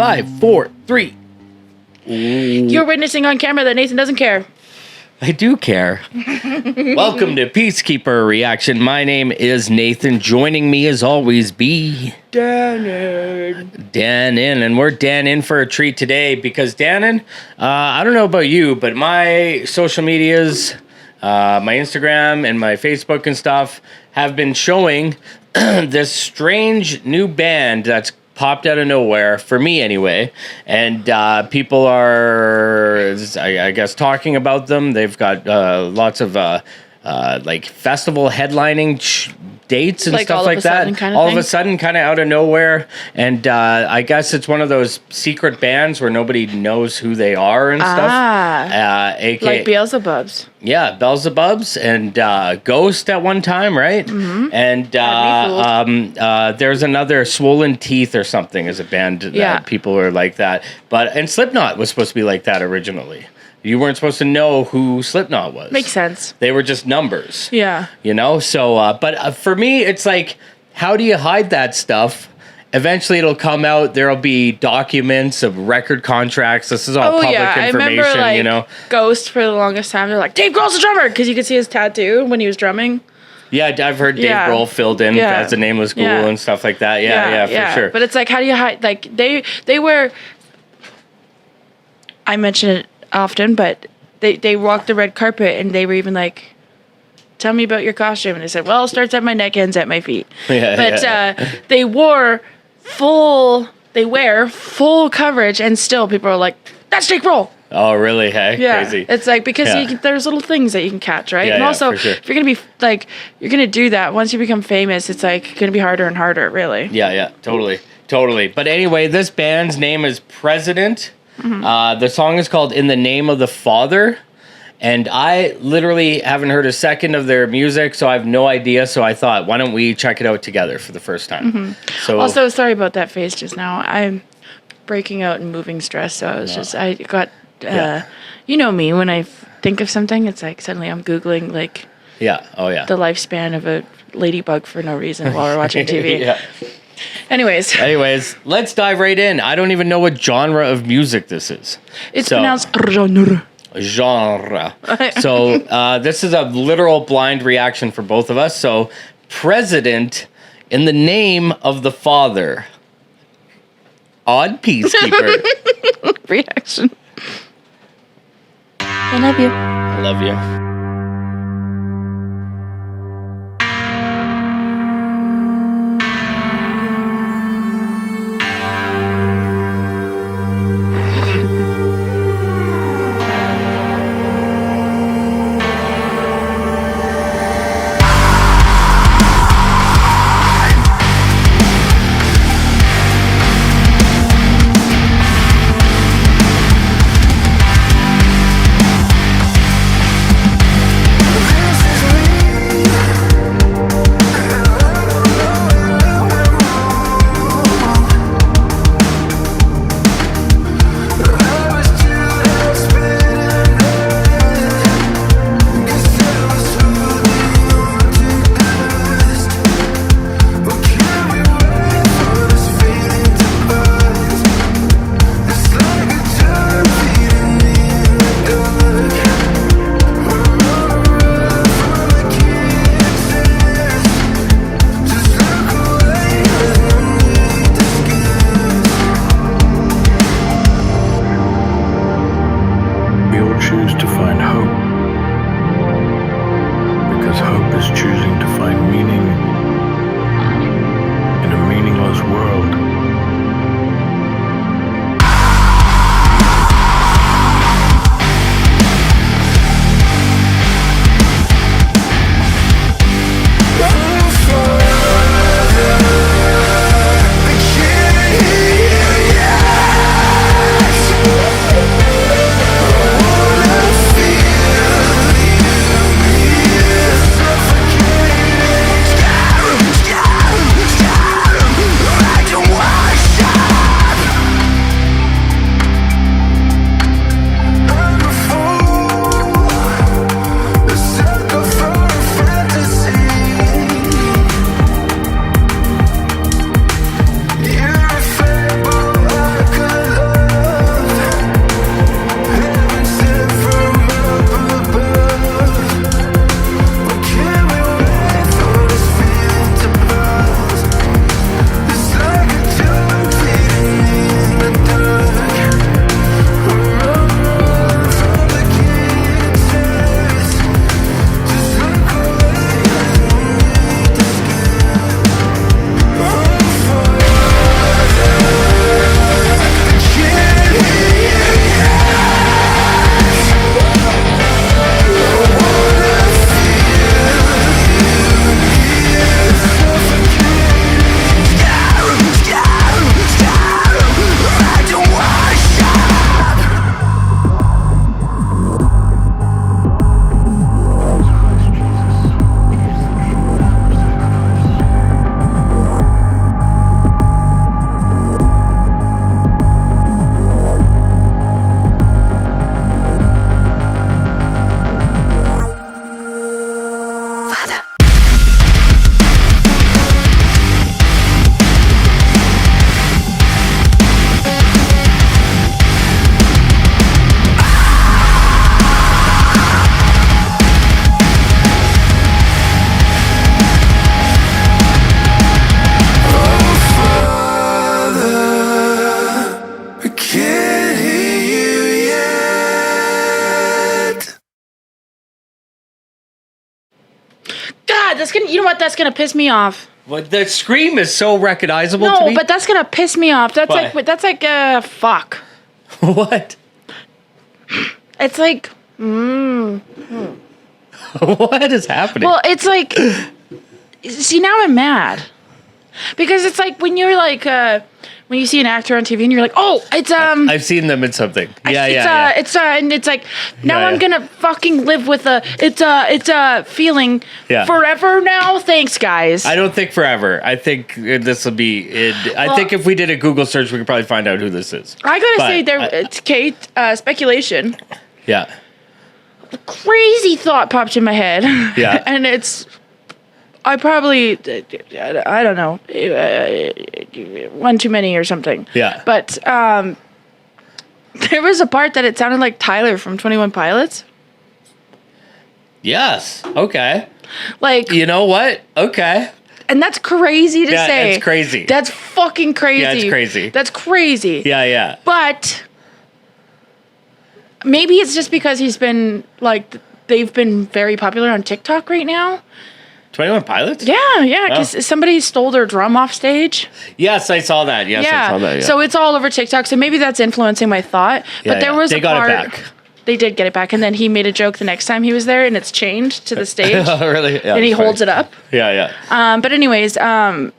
5, 4, 3. You're witnessing on camera that Nathan doesn't care. I do care. Welcome to Peacekeeper Reaction. My name is Nathan. Joining me as always be Danyn. Danyn, and we're in for a treat today because Danyn, I don't know about you, but my social medias, my Instagram and my Facebook and stuff have been showing this strange new band that's popped out of nowhere, for me anyway, and people are, I guess, talking about them. They've got lots of like festival headlining dates and Like stuff all like of a that. sudden kind of all thing? of a sudden, kind of out of nowhere, and I guess it's one of those secret bands where nobody knows who they are and stuff. AKA, Like Beelzebubs. yeah, Beelzebubs and Ghost at one time, right? Mm-hmm. And there's another Swollen Teeth or something as a band that people are like that. And Slipknot was supposed to be like that originally. You weren't supposed to know who Slipknot was. Makes sense. They were just numbers. Yeah. You know? So, but for me, it's like, how do you hide that stuff? Eventually it'll come out. There'll be documents of record contracts. This is all public information, I remember, like, you know? Ghost for the longest time. They're like, Dave Grohl's the drummer, because you could see his tattoo when he was drumming. Yeah, I've heard Dave Grohl filled in as the Nameless Ghoul and stuff like that. Yeah, for sure. But it's like, how do you hide? Like, they were, I mention it often, but they walked the red carpet and they were even like, tell me about your costume. And they said, well, it starts at my neck, ends at my feet. They wear full coverage, and still people are like, that's Dave Grohl. Oh, really? Hey, Yeah, crazy. it's like, because there's little things that you can catch, right? Yeah, and also, for sure. if you're gonna be like, you're gonna do that once you become famous, it's like gonna be harder and harder, really. Yeah, totally. But anyway, this band's name is President. Mm-hmm. The song is called "In the Name of the Father," and I literally haven't heard a second of their music, so I have no idea. So I thought, why don't we check it out together for the first time? Mm-hmm. So also, sorry about that face just now. I'm breaking out and moving stress, so I got. You know me, when I think of something, it's like suddenly I'm Googling like the lifespan of a ladybug for no reason while we're watching TV. Anyways, let's dive right in. I don't even know what genre of music this is. It's pronounced genre. So this is a literal blind reaction for both of us. So, President, in the name of the Father. Odd Peacekeeper. Reaction. I love you. I love you. that's gonna. You know what? That's gonna piss me off. Well, the scream is so recognizable to me. No, but that's gonna piss me off. That's like fuck. What? It's like. What is happening? Well, it's like. See, now I'm mad. Because it's like when you're like when you see an actor on TV and you're like, oh, it's I've seen them in something. It's and it's like now I'm gonna fucking live with it's a feeling forever now. Thanks, guys. I don't think forever. I think this will be it. I think if we did a Google search, we could probably find out who this is. I gotta say it's Kate. Speculation. Yeah. A crazy thought popped in my head. Yeah. And it's. I probably, I don't know, one too many or something. Yeah. But there was a part that it sounded like Tyler from 21 Pilots. Yes. Okay. Like. You know what? Okay. And that's crazy to say. Yeah, it's crazy. That's fucking crazy. Yeah, it's crazy. That's crazy. Yeah, yeah. But maybe it's just because he's been, like, they've been very popular on TikTok right now. 21 Pilots? Yeah, because somebody stole their drum off stage. Yes, I saw that. Yes, I saw that. Yeah. So it's all over TikTok. So maybe that's influencing my thought. Yeah, but there was they a part. They got it back. They did get it back, and then he made a joke the next time he was there, and it's chained to the stage. Oh, really? Yeah, and he holds it up. Yeah. But anyways, that's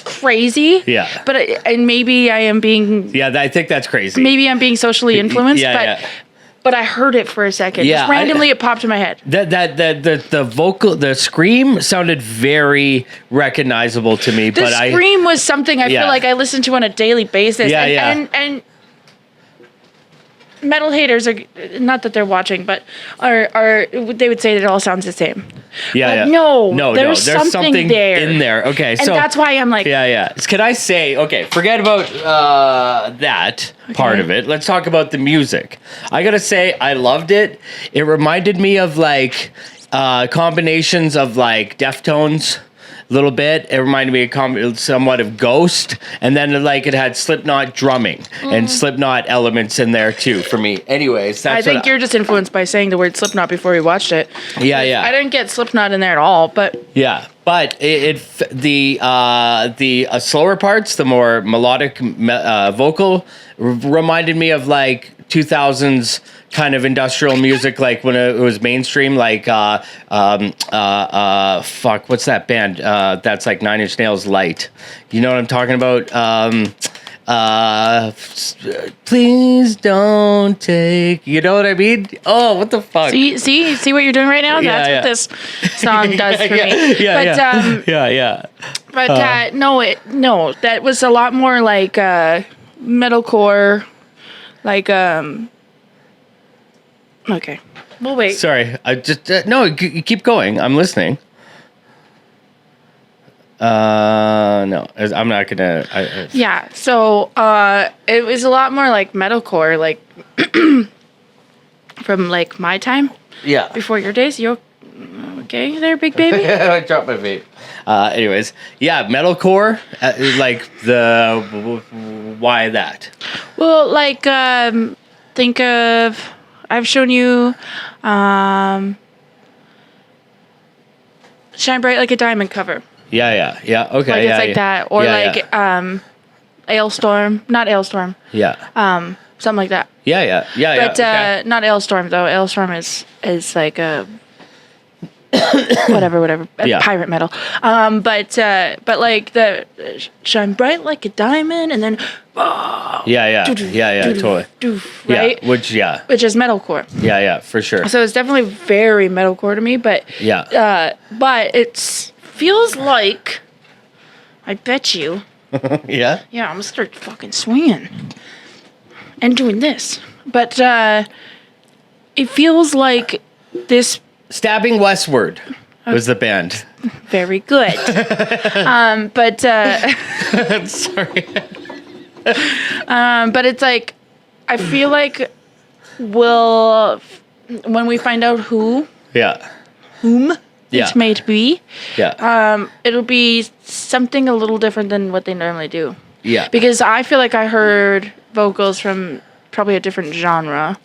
crazy. Yeah. But and maybe I am being. Yeah, I think that's crazy. Maybe I'm being socially influenced. Yeah. But I heard it for a second. Yeah, just randomly, it popped in my head. The vocal, the scream sounded very recognizable to me. The scream was something I feel like I listen to on a daily basis. And metal haters are not that they're watching, but are they would say that it all sounds the same. Yeah, but no, there's something there in there. Okay, and that's why I'm like, Can I say, forget about that part of it. Let's talk about the music. I gotta say, I loved it. It reminded me of like combinations of like Deftones. A little bit. It reminded me of somewhat of Ghost, and then like it had Slipknot drumming and Slipknot elements in there too for me. Anyways, that's I think you're just influenced by saying the word Slipknot before we watched it. Yeah. I didn't get Slipknot in there at all, but but the slower parts, the more melodic vocal, reminded me of like 2000s kind of industrial music, like when it was mainstream, like what's that band that's like Nine Inch Nails light? You know what I'm talking about? Please don't take. You know what I mean? Oh, what the fuck? See what you're doing right now? That's what this song does for me. But no, that was a lot more like metalcore, like Okay, we'll wait. Sorry, I just no. Keep going. I'm listening. No, I'm not gonna. Yeah, so it was a lot more like metalcore, like from like my time. Yeah. Before your days, you okay there, big baby? I dropped my vape. Anyways, metalcore. Like why that? Well, like think of. I've shown you Shine Bright Like a Diamond cover. Yeah. Okay. Like it's like that. Or Ailstorm. Not Ailstorm. Yeah. Something like that. Yeah. But not Ailstorm though. Ailstorm is like a whatever. Pirate metal. But like the Shine Bright Like a Diamond and then totally. Right? Which is metalcore. Yeah, for sure. So it's definitely very metalcore to me, but but it feels like I bet you. Yeah, I'm gonna start fucking swinging and doing this, but it feels like this. Stabbing Westward was the band. Very good. But sorry. But it's like I feel like when we find out whom it's made to be, it'll be something a little different than what they normally do. Because I feel like I heard vocals from probably a different genre.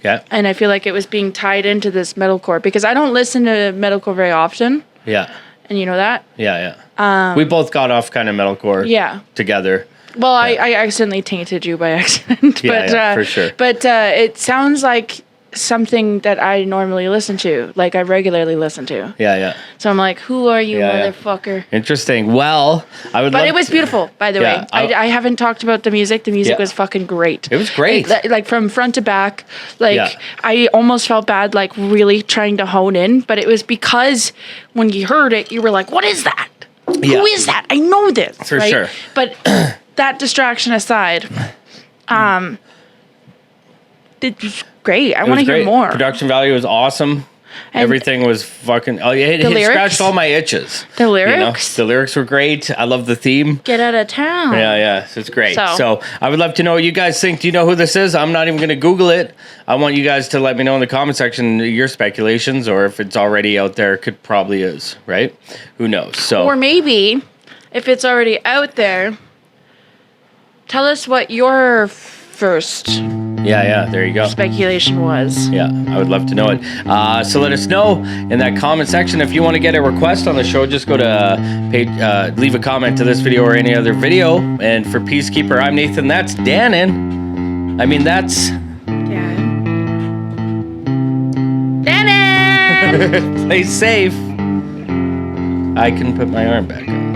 Yeah. And I feel like it was being tied into this metalcore because I don't listen to metalcore very often. Yeah. And you know that? Yeah. We both got off kind of metalcore together. Well, I accidentally tainted you by accident. Yeah, for sure. But it sounds like something that I normally listen to, like I regularly listen to. Yeah. So I'm like, who are you, motherfucker? Interesting. Well, But it was beautiful, by the way. I haven't talked about the music. The music was fucking great. It was great. Like from front to back. Like I almost felt bad, like really trying to hone in. But it was because when you heard it, you were like, what is that? Who is that? I know this. For sure. But that distraction aside, it was great. I want to hear more. Production value was awesome. And everything was fucking. Oh, it scratched all my itches. The lyrics? The lyrics were great. I love the theme. Get out of town. Yeah. So it's great. So I would love to know what you guys think. Do you know who this is? I'm not even going to Google it. I want you guys to let me know in the comment section your speculations, or if it's already out there, it probably is, right? Who knows? So, or maybe if it's already out there, tell us what your first there you go. speculation was. Yeah, I would love to know it. So let us know in that comment section. If you want to get a request on the show, just go to leave a comment to this video or any other video. And for Peacekeeper, I'm Nathan. That's Danyn. I mean, that's... Danyn! Play safe. I can put my arm back on.